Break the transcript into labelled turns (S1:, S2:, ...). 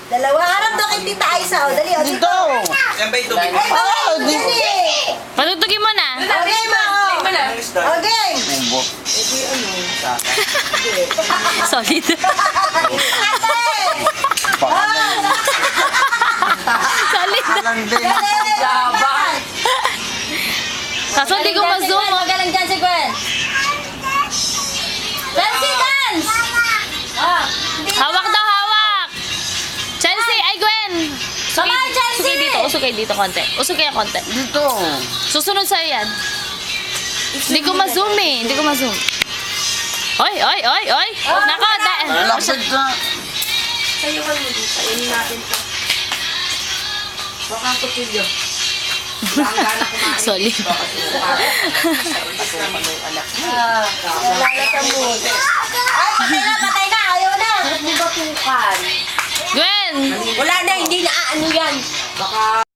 S1: Dalawa. Harap na kay Tita Aisa. O, dali. O,
S2: Dito!
S3: Yan ba yung tubig?
S4: Patutugin mo na.
S1: Okay, ma. Okay.
S2: Umbo.
S4: Solid. Solid.
S2: Alam din.
S4: Kaso hindi ko ma-zoom.
S1: Magaling dyan si Gwen. Chelsea, dance!
S4: Hawak daw, hawak. Chelsea, ay Gwen.
S1: Kamay, Chelsea!
S4: Usukay dito konti. Usukay konti.
S2: Dito.
S4: Susunod sa'yo yan. Hindi ko ma-zoom eh. Hindi ko ma-zoom. Oy, oy, oy, oy. Nako,
S2: Lapit na.
S1: Sayuhan mo dito. Sayuhin natin ito. Baka ang kutsilyo.
S4: solid.
S1: Nalalat ang mood. Ay, patay na. Ayaw na. Harap mo batukan.
S4: Gwen!
S1: Wala na, hindi na ano yan. Baka